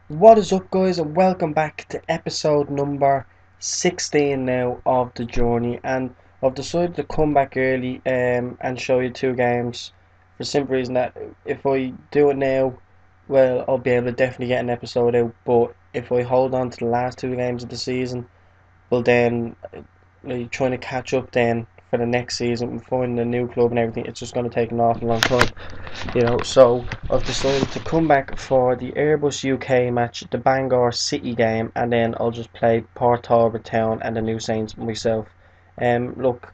What is up, guys, and welcome back to episode number 16 now of the journey. And I've decided to come back early and show you two games for the simple reason that if I do it now, well, I'll be able to definitely get an episode out. But if I hold on to the last two games of the season, well, then like, trying to catch up then for the next season, finding a new club and everything, it's just going to take an awful long time. So I've decided to come back for the Airbus UK match, the Bangor City game, and then I'll just play Port Talbot Town and the New Saints myself. Look,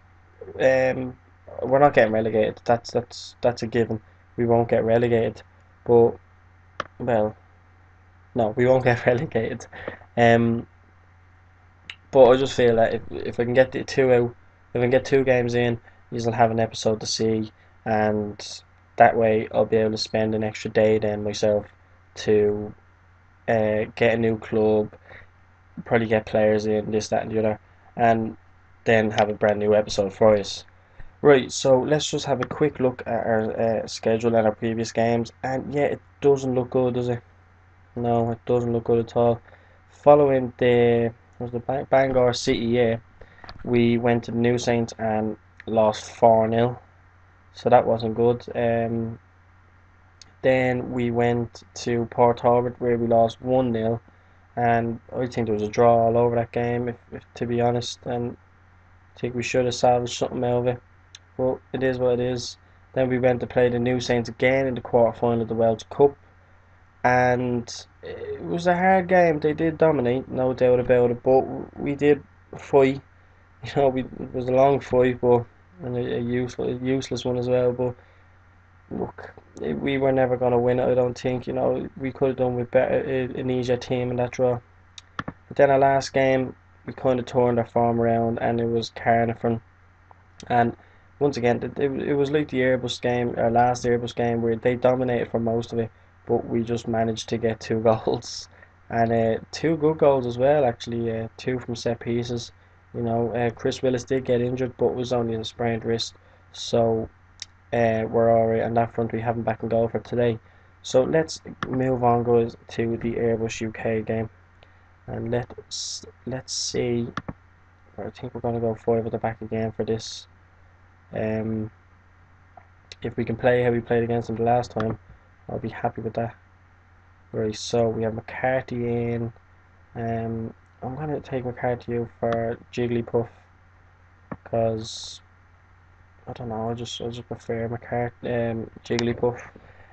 um, we're not getting relegated. That's a given. We won't get relegated, but well, no, we won't get relegated. Um, but I just feel that if I can get the two out, if I can get two games in, you'll have an episode to see, and that way I'll be able to spend an extra day then myself to get a new club, probably get players in, this, that, and the other, and then have a brand new episode for us. Right, so let's just have a quick look at our schedule and our previous games, and yeah, it doesn't look good, does it? No, it doesn't look good at all. Following the Bangor City, yeah, we went to the New Saints and lost 4-0, so that wasn't good. Then we went to Port Talbot where we lost 1-0, and I think there was a draw all over that game, if to be honest, and I think we should have salvaged something out of it, but it is what it is. Then we went to play the New Saints again in the quarter final of the Welsh Cup, and it was a hard game. They did dominate, no doubt about it, but we did fight. It was a long fight, but and a useless one as well. But look, we were never going to win it. I don't think. We could have done with better, an easier team in that draw. But then our last game, we kind of turned our form around, and it was Cardiff, and once again, it was like the Airbus game, our last Airbus game, where they dominated for most of it, but we just managed to get two goals, and two good goals as well, actually, two from set pieces. Chris Willis did get injured, but was only a sprained wrist, so we're alright on that front. We have him back in goal for today. So let's move on, guys, to the Airbus UK game, and let's see. I think we're going to go five at the back again for this. Um, if we can play how we played against them the last time, I'll be happy with that. Right, so we have McCarthy in. I'm gonna take McCarthy out for Jigglypuff because I don't know. I just prefer McCarthy, Jigglypuff.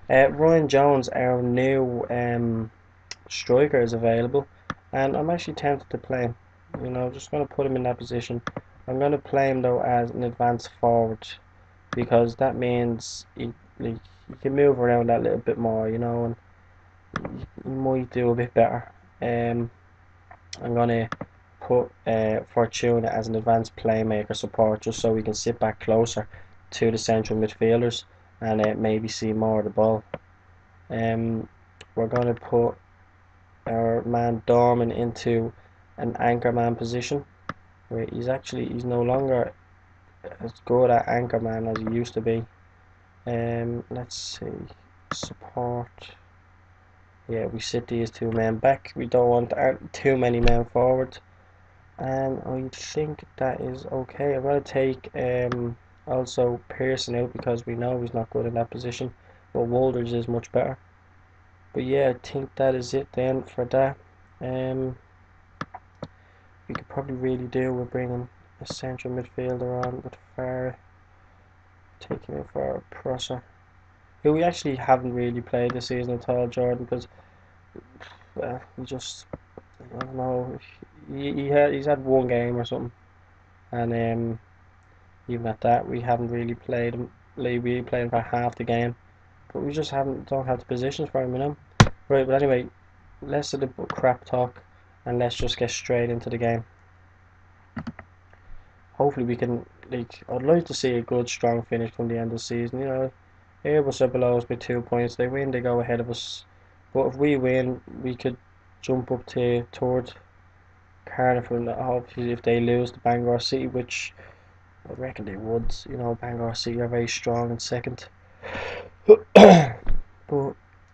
Ryan Jones, our new striker, is available, and I'm actually tempted to play him. Just gonna put him in that position. I'm gonna play him though as an advanced forward because that means he can move around that little bit more, and he might do a bit better. Um, I'm gonna put Fortuna as an advanced playmaker support just so we can sit back closer to the central midfielders and maybe see more of the ball. Um, we're gonna put our man Dorman into an anchor man position where he's no longer as good at anchor man as he used to be. Let's see, support. Yeah, we sit these two men back. We don't want too many men forward, and I think that is okay. I'm gonna take also Pearson out because we know he's not good in that position, but Wolders is much better. But yeah, I think that is it then for that. Um, we could probably really do with bringing a central midfielder on with Farah, taking him for a Prosser, who we actually haven't really played this season at all, Jordan, because we just I don't know. He's had one game or something, and even at that, we haven't really played him. Like we played him for half the game, but we just haven't don't have the positions for him. Right, but anyway, less of the crap talk, and let's just get straight into the game. Hopefully, we can. I'd like to see a good, strong finish from the end of the season. Airbus are below us by 2 points. They win, they go ahead of us. But if we win, we could jump up to towards Cardiff, and obviously if they lose to Bangor City, which I reckon they would. Bangor City are very strong in second. But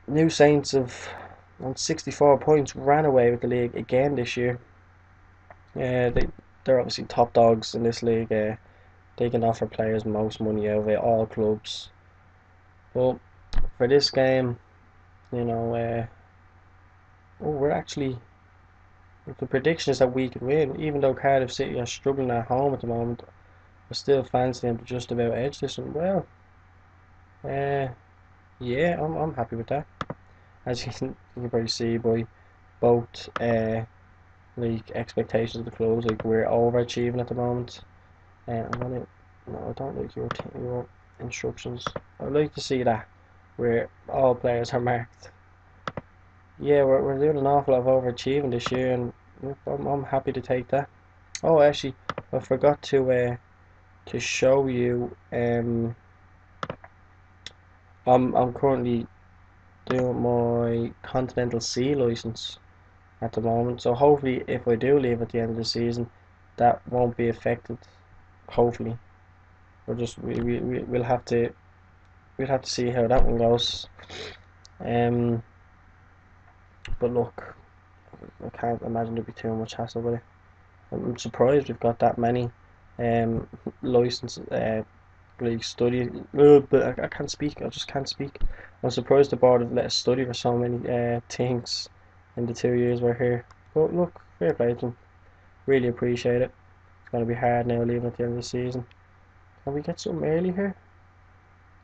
New Saints have on 64 points, ran away with the league again this year. They're obviously top dogs in this league. They can offer players most money out of it, all clubs. But for this game, you know, we're actually, the prediction is that we could win, even though Cardiff City are struggling at home at the moment. I still fancy them to just about edge this one. Well, uh, yeah, I'm happy with that. As you can probably see by both like expectations of the clubs, like we're overachieving at the moment. I'm gonna, no, I don't like your instructions. I'd like to see that where all players are marked. Yeah, we're doing an awful lot of overachieving this year, and yep, I'm happy to take that. Oh, actually, I forgot to show you. I'm currently doing my Continental C license at the moment, so hopefully, if I do leave at the end of the season, that won't be affected. Hopefully, we'll have to see how that one goes. Um, but look, I can't imagine there'd be too much hassle with it. I'm surprised we've got that many um licenses, like study. But I can't speak. I just can't speak. I'm surprised the board have let us study for so many things in the 2 years we're here. But look, fair play to them. Really appreciate it. It's gonna be hard now leaving at the end of the season. Can we get something early here?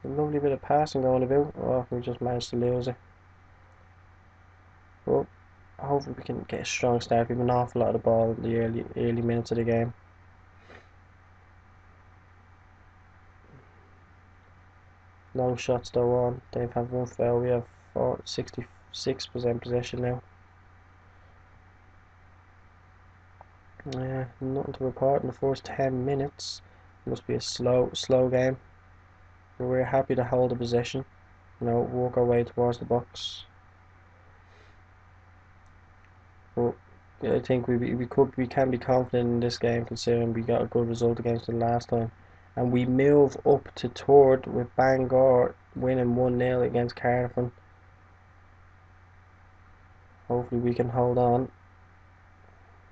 A lovely bit of passing going about. Oh, we just managed to lose it. But hopefully we can get a strong start. We've an awful lot of the ball in the early minutes of the game. No shots though on. They have one foul. We have 66% possession now. Nothing to report in the first 10 minutes. Must be a slow game. But we're happy to hold the possession. You know, work our way towards the box. But yeah, I think we can be confident in this game considering we got a good result against them last time. And we move up to third with Bangor winning 1-0 against Cardiff. Hopefully we can hold on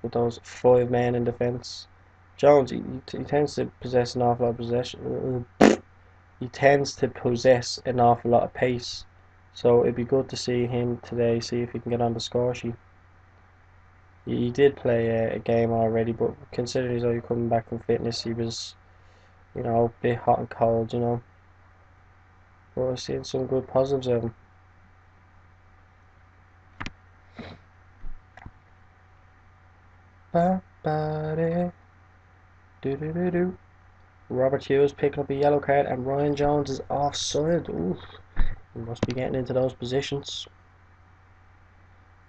with those 5 men in defence. Jones, he tends to possess an awful lot of possession. He tends to possess an awful lot of pace. So it'd be good to see him today, see if he can get on the score sheet. He did play a game already, but considering he's only coming back from fitness, he was, you know, a bit hot and cold, you know. But I've seen some good positives of him. Ba ba de, do do do do. Robert Hughes picking up a yellow card, and Ryan Jones is offside. Ooh, he must be getting into those positions.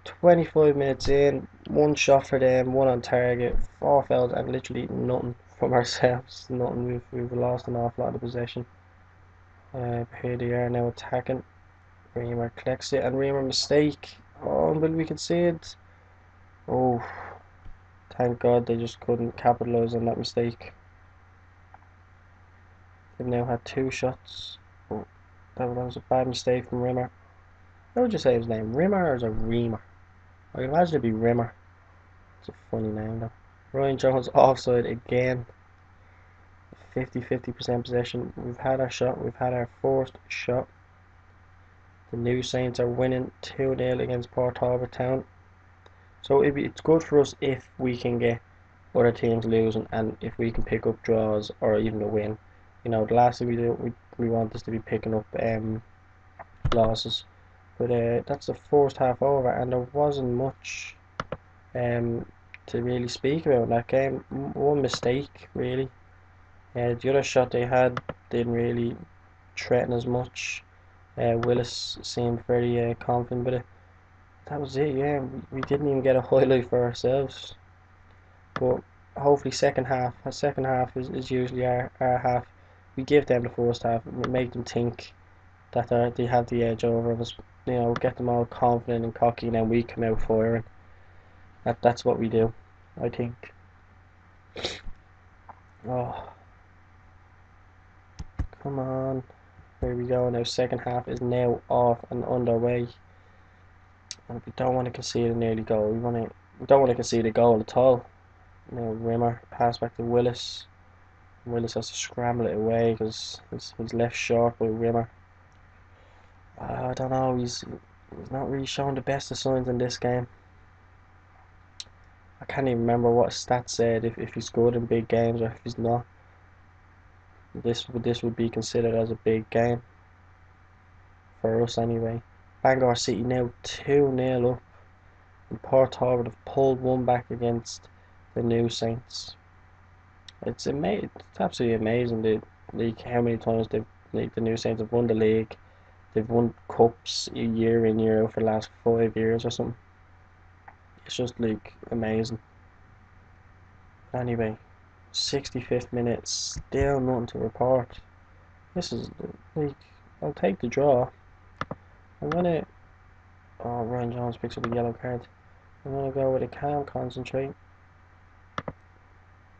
25 minutes in, one shot for them, one on target, 4 fouls, and literally nothing from ourselves. Nothing. We've lost an awful lot of possession. Here they are now attacking. Reamer collects it, and Reamer mistake. Oh, but we can see it. Oh, thank God they just couldn't capitalise on that mistake. They've now had 2 shots. Oh, that was a bad mistake from Rimmer. How would you say his name? Rimmer or is it Reamer? I can imagine it'd be Rimmer. It's a funny name though. Ryan Jones offside again. 50% possession. We've had our shot. We've had our first shot. The New Saints are winning 2-0 against Port Talbot Town. So it's good for us if we can get other teams losing and if we can pick up draws or even a win. You know, the last thing we want is to be picking up losses. But that's the first half over, and there wasn't much to really speak about in that game. One mistake really. The other shot they had didn't really threaten as much. Willis seemed very confident with it. That was it, yeah. We didn't even get a highlight for ourselves. But hopefully second half is usually our half. We give them the first half, make them think that they have the edge over us. You know, get them all confident and cocky, and then we come out firing. That's what we do, I think. Oh, come on. Here we go now. Second half is now off and underway. And we don't want to concede an early goal. We don't want to concede a goal at all. Now Rimmer pass back to Willis. Willis has to scramble it away because he's left short by Rimmer. I don't know. He's not really showing the best of signs in this game. I can't even remember what his stats said if he's good in big games or if he's not. This would be considered as a big game for us anyway. Bangor City now 2-0 up, and Port Talbot have pulled one back against the New Saints. It's absolutely amazing how many times the New Saints have won the league. They've won cups year in year out for the last 5 years or something. It's just amazing. Anyway, 65th minute, still nothing to report. This is I'll take the draw. I'm gonna. Oh, Ryan Jones picks up a yellow card. I'm gonna go with a calm concentrate,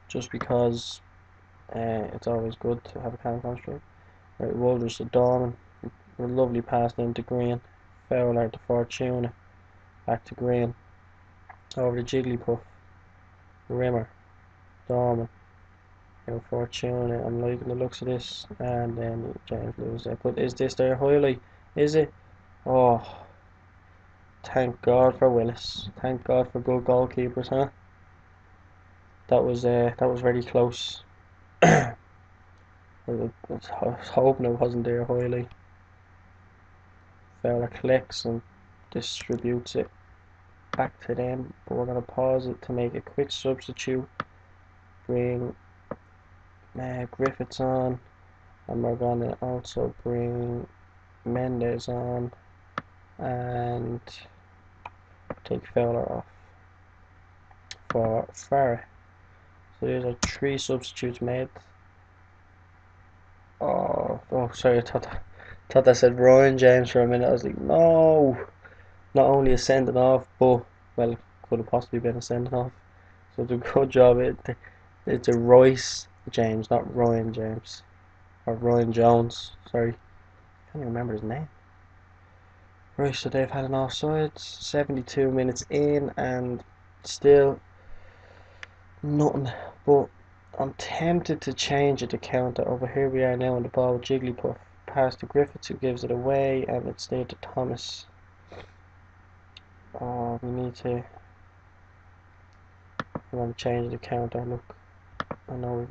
just because it's always good to have a calm concentrate. Right, Walters to Dorman. A lovely pass down to Green. Fowler to Fortuna. Back to Green. Over to Jigglypuff. Rimmer. Dorman. Now Fortuna. I'm liking the looks of this. And then James Lewis there. But is this their highlight? Is it? Oh, thank God for Willis. Thank God for good goalkeepers, huh? That was very close. I was hoping it wasn't their highlight. Fowler collects and distributes it back to them, but we're going to pause it to make a quick substitute. Bring Griffiths on, and we're going to also bring Mendes on and take Fowler off for Farah. So there's our 3 substitutes made. Oh, sorry, I thought I said Ryan James for a minute. I was like, no, not only a sending off, but well, could have possibly been a sending off. So it's a good job. It's a Royce James, not Ryan James, or Ryan Jones. Sorry, I can't even remember his name. Right, so they've had an offside. 72 minutes in, and still nothing. But I'm tempted to change it to counter. Over here we are now on the ball with Jigglypuff. Pass to Griffiths, who gives it away, and it's there to Thomas. Oh, we want to change the counter. Look, I know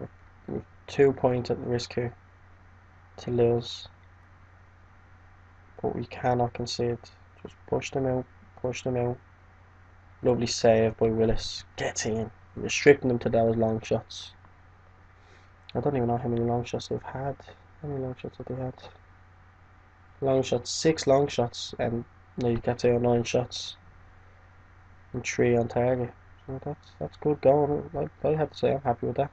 we've 2 points at risk here to lose, but we cannot concede. Just push them out, push them out. Lovely save by Willis. Gets in. Restricting them to those long shots. I don't even know how many long shots they've had. How many long shots have they had? Long shots, 6 long shots, and they get to 9 shots and 3 on target. So that's good going. I have to say I'm happy with that.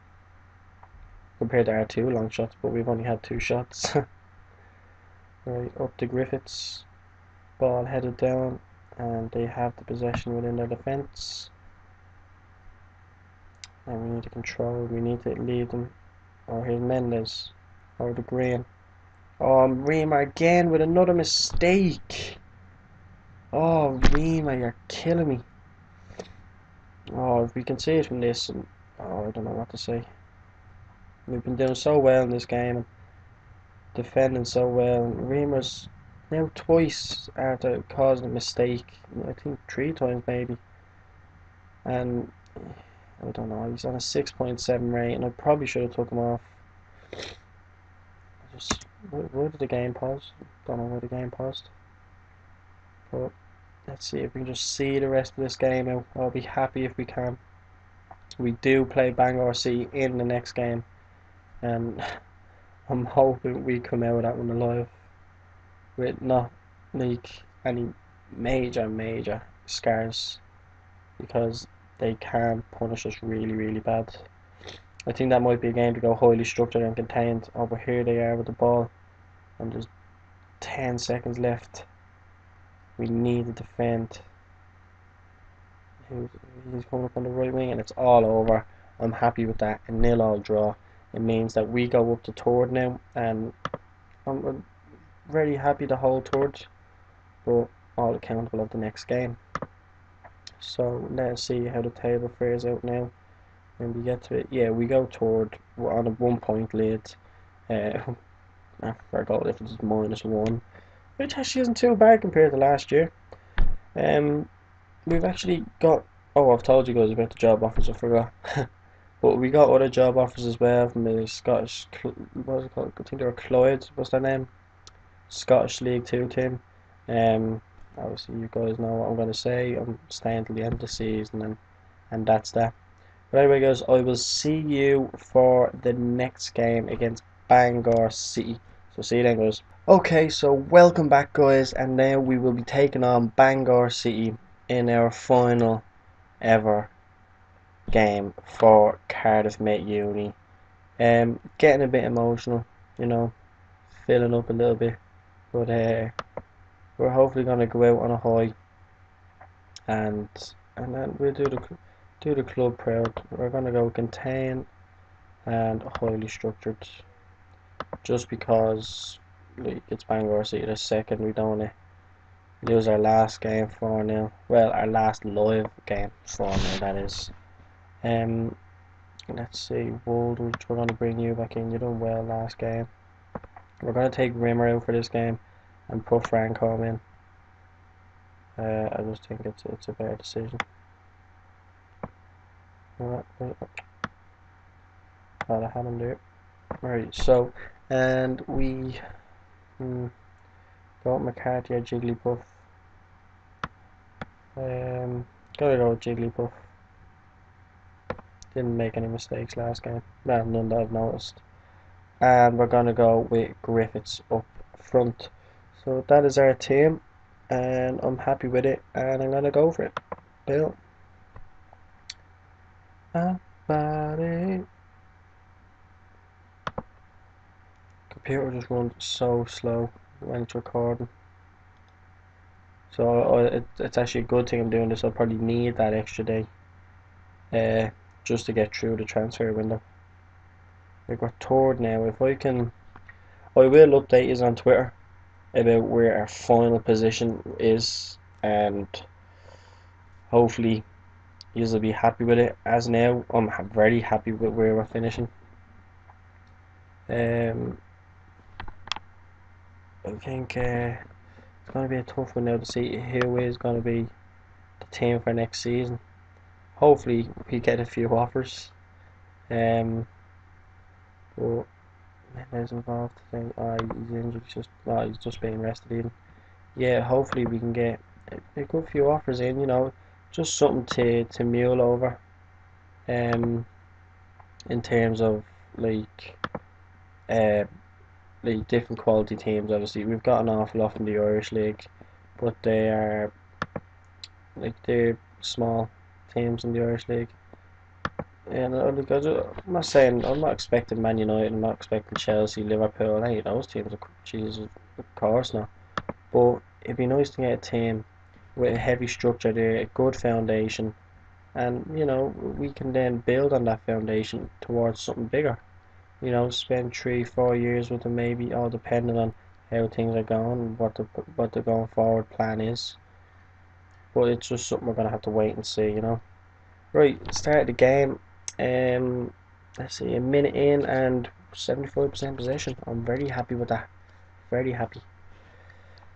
Compared to our 2 long shots, but we've only had 2 shots. Right, up to Griffiths. Ball headed down, and they have the possession within their defence. And we need to control, we need to lead them. Oh, here's Mendes. Over the Green. Oh, Rima again with another mistake. Oh, Rima, you're killing me. Oh, if we can see it from this, and I don't know what to say. We've been doing so well in this game, and defending so well. And Rima's now twice after causing a mistake. I think 3 times maybe. And I don't know, he's on a 6.7 rating. I probably should have took him off. Where did the game pause? Don't know where the game paused. But let's see if we can just see the rest of this game out. I'll be happy if we can. We do play Bangor City in the next game, and I'm hoping we come out of that one alive with not any major scars, because they can punish us really bad. I think that might be a game to go highly structured and contained. Over here they are with the ball, and there's 10 seconds left. We need to defend. He's coming up on the right wing, and it's all over. I'm happy with that. A 0-0 draw. It means that we go up to third now, and I'm very happy to hold third. But all accountable of the next game. So let's see how the table fares out now when we get to it. Yeah, we go toward, we're on a 1 point lead. Our goal difference is -1, which actually isn't too bad compared to last year. We've actually got, oh, I've told you guys about the job offers, I forgot. But we got other job offers as well from the Scottish, what was it called? I think they were Clyde, what's their name? Scottish League 2 team. Obviously you guys know what I'm going to say. I'm staying till the end of the season, and that's that. But anyway guys, I will see you for the next game against Bangor City. So see you then guys. Okay, so welcome back guys, and now we will be taking on Bangor City in our final ever game for Cardiff Met Uni. Getting a bit emotional, you know, filling up a little bit, but we're hopefully gonna go out on a high, and then we'll do the club proud. We're gonna go contained and highly structured, just because like, it's Bangor City the second. We don't wanna lose our last game 4-0. Well, our last live game 4-0, that is. Let's see, Woldridge, we're going to bring you back in. You done well last game. We're going to take Rimmer out for this game and put Frank home in. I just think it's a better decision. Alright, I had him there. Right, so, and we got McCarthy or Jigglypuff. Gotta go with Jigglypuff. Didn't make any mistakes last game. Well, none that I've noticed. And we're gonna go with Griffiths up front. So that is our team, and I'm happy with it, and I'm gonna go for it. Bill. Computer just runs so slow when it's recording. So it's actually a good thing I'm doing this. I'll probably need that extra day, just to get through the transfer window. We've got Tord now. If I can, I will update you on Twitter about where our final position is, and hopefully you'll be happy with it. As now, I'm very happy with where we're finishing. I think it's going to be a tough one now to see who is going to be the team for next season. Hopefully we get a few offers. But Mendes involved. I think he's injured. He's just being rested even. Yeah, hopefully we can get a good few offers in. You know, just something to mule over. In terms of like different quality teams. Obviously, we've got an awful lot from the Irish League, but they're small teams in the Irish League. And I'm not saying, I'm not expecting Man United, I'm not expecting Chelsea, Liverpool, any of those teams. Jesus, of course not. But it'd be nice to get a team with a heavy structure there, a good foundation, and you know we can then build on that foundation towards something bigger. You know, spend 3-4 years with them, maybe, all depending on how things are going, what the going forward plan is. But it's just something we're gonna have to wait and see, you know. Right, start the game. Let's see, a minute in and 75% possession. I'm very happy with that. Very happy.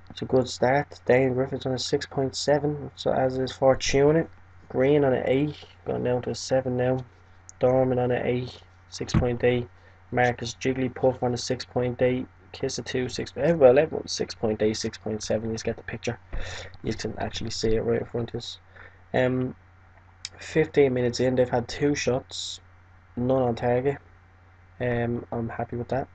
It's a good start. Dane Griffiths on a 6.7, so as is Fortuna. Green on an 8, going down to a 7 now. Dorman on an 8, 6.8. Marcus Jigglypuff on a 6.8. Kissa 2, 6. Well, everyone's 6.8, 6.7. You just get the picture. You can actually see it right in front of us. 15 minutes in, they've had 2 shots, none on target. I'm happy with that.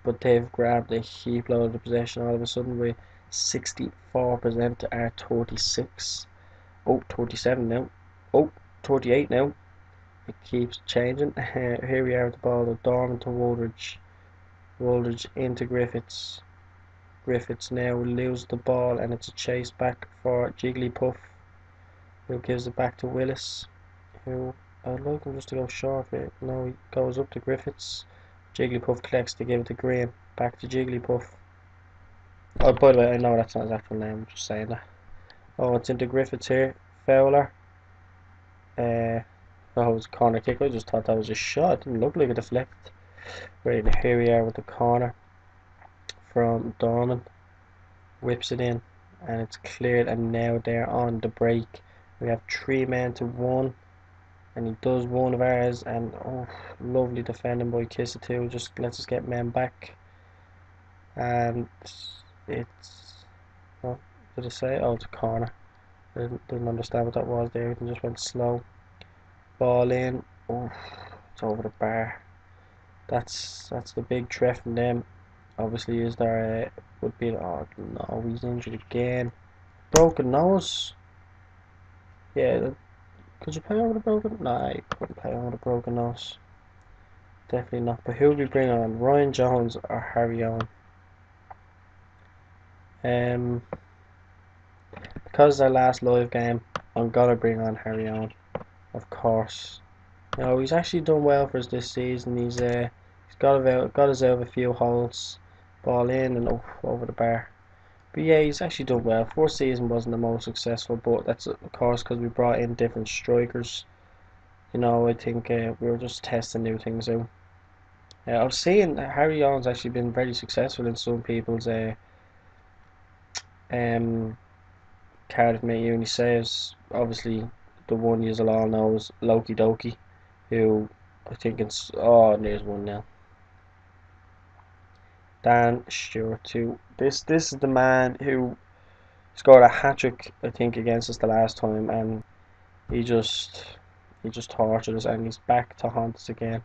But they've grabbed a heap load of the possession all of a sudden with 64% to our 36. Oh, 27 now. Oh, 38 now. It keeps changing. Here we are with the ball. The Dorman to Woldridge. Woldridge into Griffiths. Griffiths now will lose the ball, and it's a chase back for Jigglypuff, who gives it back to Willis, who I'd like him just to go short with it. No, he goes up to Griffiths. Jigglypuff collects to give it to Graham. Back to Jigglypuff. Oh, by the way, I know that's not his actual name, I'm just saying that. Oh, it's into Griffiths here. Fowler. Uh, oh, it was a corner kick. I just thought that was a shot. It didn't look like a deflect. Right, and here we are with the corner from Dorman. Whips it in, and it's cleared, and now they're on the break. We have 3 men to 1, and he does one of ours, and oh, lovely defending by Kissa too. Just lets us get men back, and it's, what did I say? Oh, it's a corner. I didn't understand what that was there. Everything just went slow. Ball in. Oh, it's over the bar. That's the big threat from them. Obviously, is there would be, oh no, he's injured again. Broken nose. Yeah, could you play on with a broken? Nah, you couldn't play on with a broken nose. Definitely not. But who would we bring on? Ryan Jones or Harry Owen? Um, because our last live game, I'm gonna bring on Harry Owen, of course. You know, he's actually done well for us this season. He's got us out of a few holes, ball in and over the bar. But yeah, he's actually done well. First season wasn't the most successful, but that's of course because we brought in different strikers. You know, I think we were just testing new things out. I've seen Harry Owen's actually been very successful in some people's um Cardiff Met Uni saves. Obviously, the one you all know is Loki Doki, who I think it's, oh, there's 1-0. Dan Stewart too. This is the man who scored a hat trick I think against us the last time, and he just he just tortured us, and he's back to haunt us again.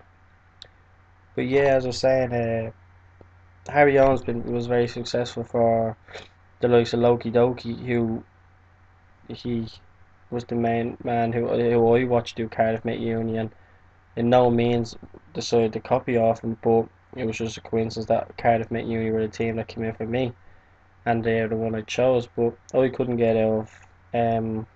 But yeah, as I was saying, Harry Owens was very successful for the likes of Loki Doki, who he was the main man who I watched do Cardiff Met Uni, and in no means decided to copy off him, but it was just a coincidence that Cardiff Met Uni were the team that came in for me, and they're the one I chose. But I couldn't get out of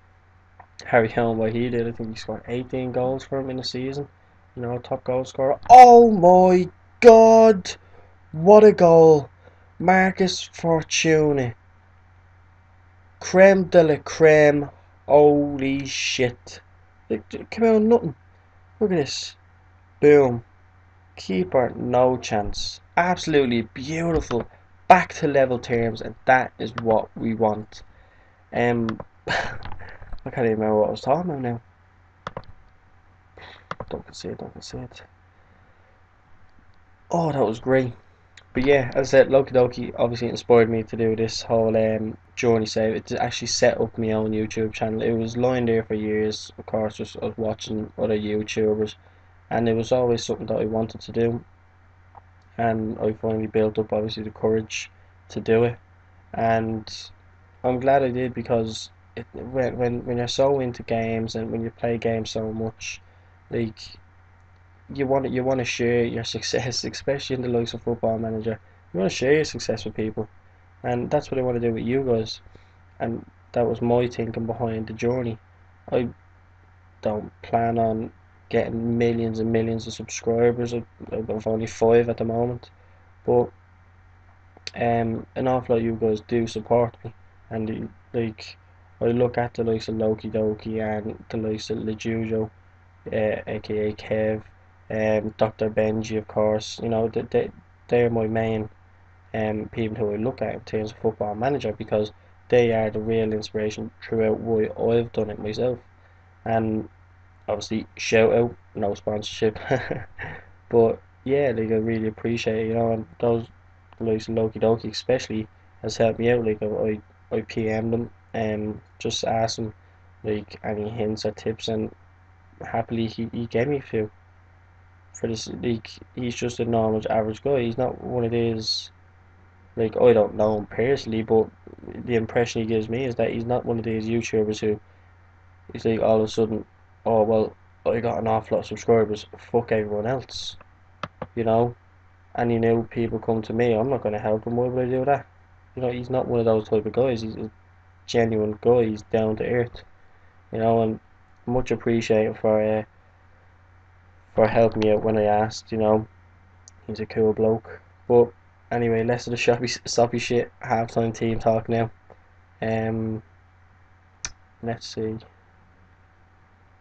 Harry Owen what he did. I think he scored 18 goals for him in a season. You know, top goal scorer. Oh my God! What a goal! Marcus Fortuna. Creme de la creme. Holy shit. It came out of nothing. Look at this. Boom. Keeper, no chance. Absolutely beautiful. Back to level terms, and that is what we want. I can't even remember what I was talking about now. Don't concede. Oh, that was great. But yeah, as I said, Loki Doki obviously inspired me to do this whole journey save. It actually set up my own YouTube channel. It was lying there for years, of course, just I was watching other YouTubers, and it was always something that I wanted to do, and I finally built up obviously the courage to do it, and I'm glad I did, because when you're so into games and when you play games so much, like, you want to share your success, especially in the likes of Football Manager. You want to share your success with people, and that's what I want to do with you guys. And that was my thinking behind the journey. I don't plan on getting millions and millions of subscribers. I've only 5 at the moment, but an awful lot of you guys do support me, and like, I look at the likes of Loki Doki and the likes of Lejujo, aka Kev, Dr. Benji, of course. You know, they're my main people who I look at in terms of Football Manager, because they are the real inspiration throughout why I've done it myself. And obviously, shout out, no sponsorship, but yeah, like, I really appreciate it, you know, and those likes of Loki Doki especially has helped me out. Like, I PM'd them and just asked him like any hints or tips, and happily he gave me a few for this. Like, he's just a normal average guy. He's not one of these, like, I don't know him personally, but the impression he gives me is that he's not one of these YouTubers who is like all of a sudden, oh well, I got an awful lot of subscribers, fuck everyone else, you know. And you know, people come to me, I'm not going to help him. Why would I do that? You know, he's not one of those type of guys. He's a genuine guy. He's down to earth, you know, and much appreciated for helping me out when I asked. You know, he's a cool bloke. But anyway, less of the soppy shit halftime team talk now. Um, let's see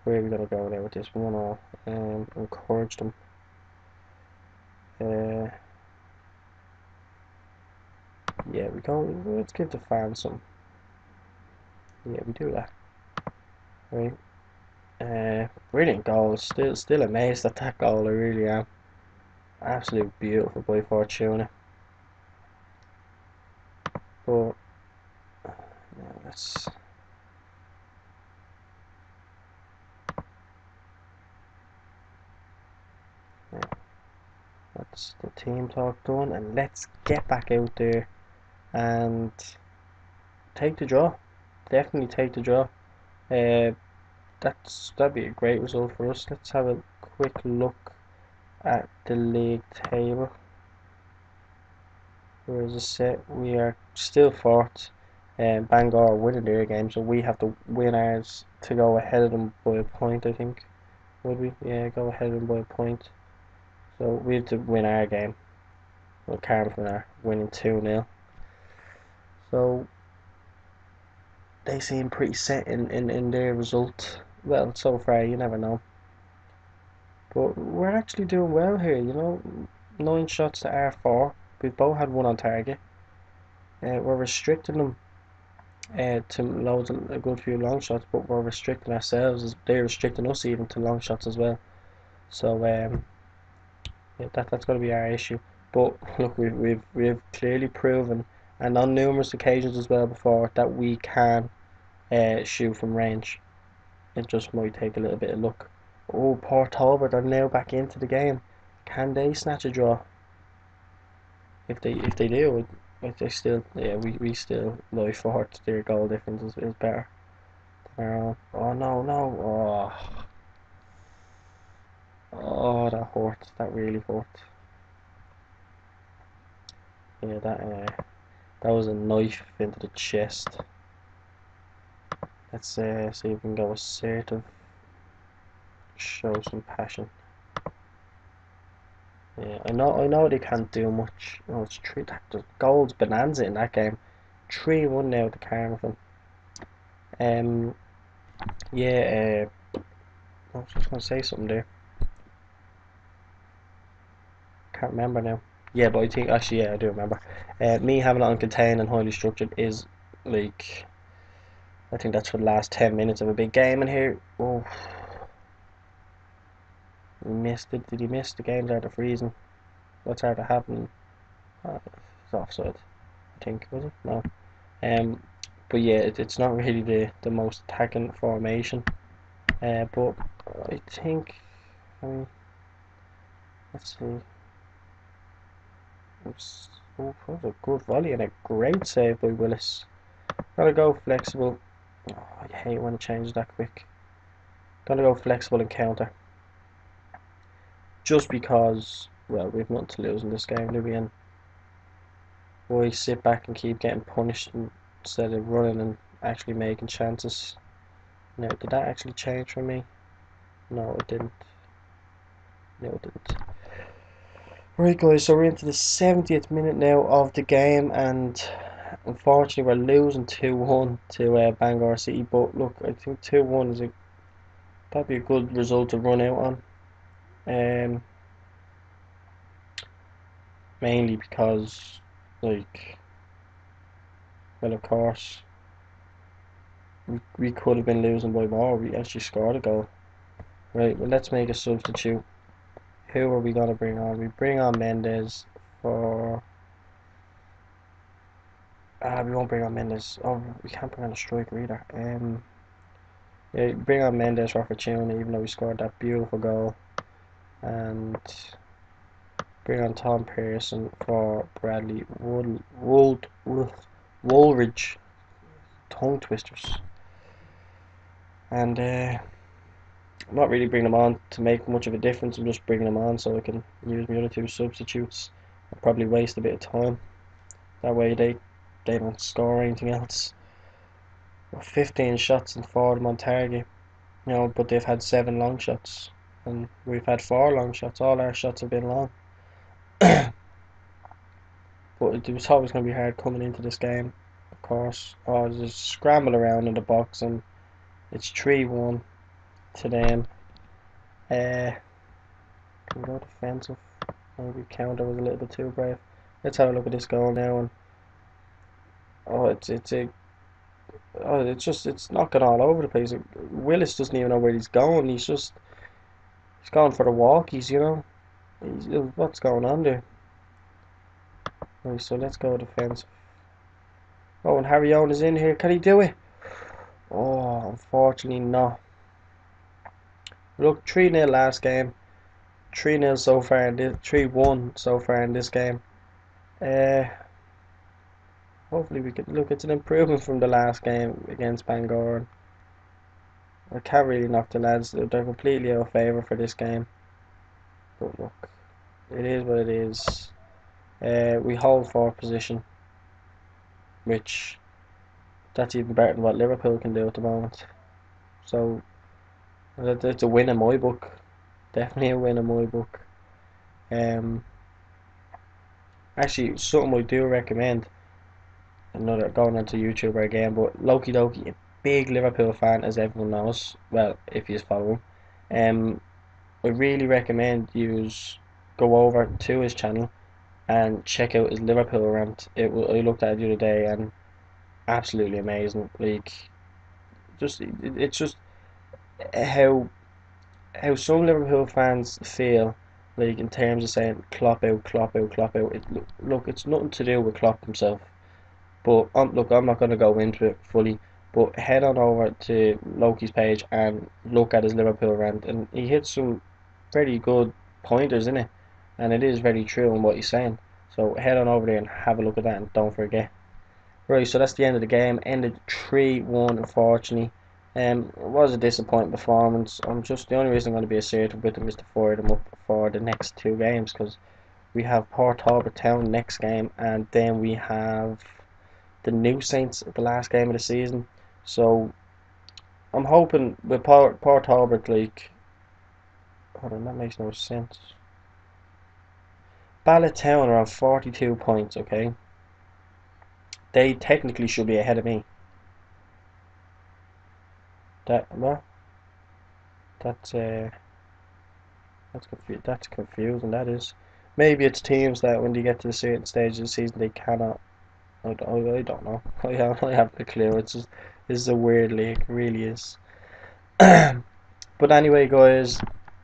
where we're gonna go there with this 1-all. Encourage them. Yeah, we go. Let's give the fans some. Yeah, we do that. Right. Brilliant goal. Still amazed at that goal. I really am. Absolutely beautiful by Fortuna. But yeah, let's. Yeah, that's the team talk done, and let's get back out there and take the draw. Definitely take the draw. That'd be a great result for us. Let's have a quick look at the league table. Where is it set? We are still fourth, and Bangor are winning their game, so we have to win ours to go ahead of them by a point. I think, would we? Yeah, go ahead of them by a point. So we have to win our game. Well, Cardiff are winning 2-0. So they seem pretty set in their result. Well, so far you never know. But we're actually doing well here, you know. 9 shots to our 4. We've both had one on target. We're restricting them to loads of a good few long shots, but we're restricting ourselves. They're restricting us even to long shots as well. So yeah, that's going to be our issue. But look, we've clearly proven, and on numerous occasions as well before, that we can shoot from range. It just might take a little bit of luck. Oh, Port Talbot are now back into the game. Can they snatch a draw? If they do, if they still, yeah, we still lie fourth. Their goal difference is better. Oh no. Oh, that hurt. That really hurt. Yeah, that was a knife into the chest. Let's see if we can go assertive. Show some passion. Yeah, I know they can't do much. Oh, it's three. The goals bonanza in that game. 3-1 now to Cardiff. Yeah. I was just gonna say something there. Can't remember now. Yeah, but I think actually, yeah, I do remember. Me having it uncontained and highly structured is like, I think that's for the last 10 minutes of a big game in here. Oh, he missed it. Did he miss? The game's out of freezing. What's out of happening? It's offside. I think, was it? No. Um, but yeah, it's not really the most attacking formation. But I think, I mean, let's see. Oh, that was a good volley and a great save by Willis. Gotta go flexible. Oh, I hate when it changes that quick. Gotta go flexible and counter. Just because, well, we've nothing to lose in this game, do we? And why sit back and keep getting punished instead of running and actually making chances? Now, did that actually change for me? No, it didn't. No, it didn't. Right, guys, so we're into the 70th minute now of the game, and unfortunately we're losing 2-1 to Bangor City. But look, I think 2-1 is that'd be a good result to run out on. Mainly because, like, well, of course, we could have been losing by more. We actually scored a goal. Right, well, let's make a substitute. Who are we gonna bring on? We bring on Mendes for. We won't bring on Mendes. Oh, we can't bring on a striker either. Yeah, bring on Mendes for Fortuna, even though we scored that beautiful goal, and bring on Tom Pearson for Bradley Woolridge. Tongue twisters. And I'm not really bringing them on to make much of a difference. I'm just bringing them on so I can use my other 2 substitutes. I'll probably waste a bit of time. That way they don't score anything else. 15 shots and 4 of them on target. You know, but they've had 7 long shots, and we've had 4 long shots. All our shots have been long. But it was always going to be hard coming into this game, of course. Oh, there's a scramble around in the box, and It's 3-1 to them. Can we go defensive? Maybe counter was a little bit too brave. Let's have a look at this goal now. And oh, it's knocking all over the place. Willis doesn't even know where he's going. He's going for the walkies, you know. What's going on there? Right, so let's go defensive. Oh, and Harry Owen is in here. Can he do it? Oh, unfortunately not. Look, 3-0 last game. 3-0 so far in this, 3-1 so far in this game. Hopefully we can look. It's an improvement from the last game against Bangor. I can't really knock the lads. They're completely out of favour for this game. But look, it is what it is. We hold fourth position, which that's even better than what Liverpool can do at the moment. So it's a win in my book. Definitely a win in my book. Actually, something I do recommend. Another going onto YouTuber again, but Loki Doki, a big Liverpool fan, as everyone knows. Well, if you follow him, I really recommend you go over to his channel and check out his Liverpool rant. I looked at it the other day and absolutely amazing. Like, it's just how some Liverpool fans feel, like in terms of saying Klopp out, Klopp out, Klopp out. Look, it's nothing to do with Klopp himself. But look, I'm not going to go into it fully. But head on over to Loki's page and look at his Liverpool rant, and he hits some very good pointers in it, and it is very true in what he's saying. So head on over there and have a look at that, and don't forget. Right, so that's the end of the game. Ended 3-1, unfortunately. It was a disappointing performance. The only reason I'm going to be assertive with them is to fire them up for the next two games, because we have Port Talbot Town next game, and then we have the New Saints at the last game of the season. So I'm hoping with Port Talbot, like, hold on, that makes no sense. Town are on 42 points, okay? They technically should be ahead of me. Well, that's that's confusing. That is. Maybe it's teams that when they get to a certain stage of the season they cannot. I don't know. I have no clue. It's a weird league, it really is. But anyway, guys,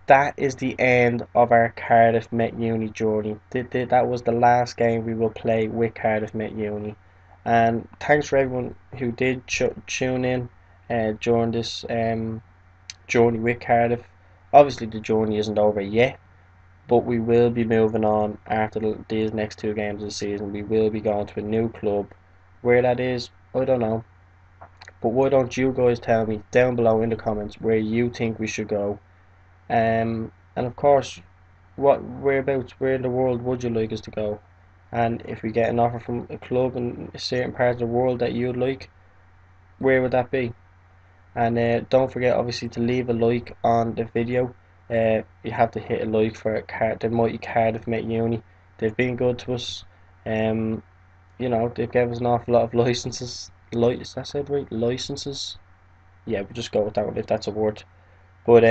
that is the end of our Cardiff Met Uni journey. That was the last game we will play with Cardiff Met Uni. And thanks for everyone who did tune in during this journey with Cardiff. Obviously, the journey isn't over yet, but we will be moving on after these next two games of the season. We will be going to a new club. Where that is, I don't know. But why don't you guys tell me down below in the comments where you think we should go? And of course, where in the world would you like us to go? And if we get an offer from a club in a certain part of the world that you'd like, where would that be? And don't forget, obviously, to leave a like on the video. You have to hit a like for the mighty Cardiff Met Uni. They've been good to us. Um, they've given us an awful lot of licenses. Is that said right? Licenses. Yeah, we'll just go with that one if that's a word. But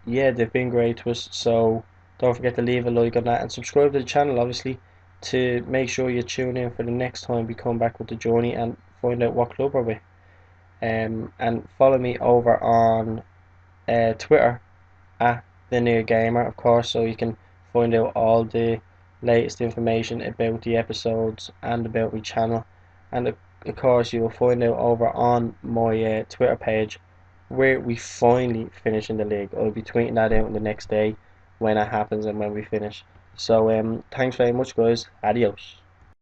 yeah, they've been great to us. So don't forget to leave a like on that and subscribe to the channel, obviously, to make sure you tune in for the next time we come back with the journey and find out what club we're with. And follow me over on Twitter at the New Gamer, of course, so you can find out all the latest information about the episodes and about my channel. And of course, you will find out over on my Twitter page where we finally finish in the league. I'll be tweeting that out in the next day when it happens and when we finish. So thanks very much, guys. Adios.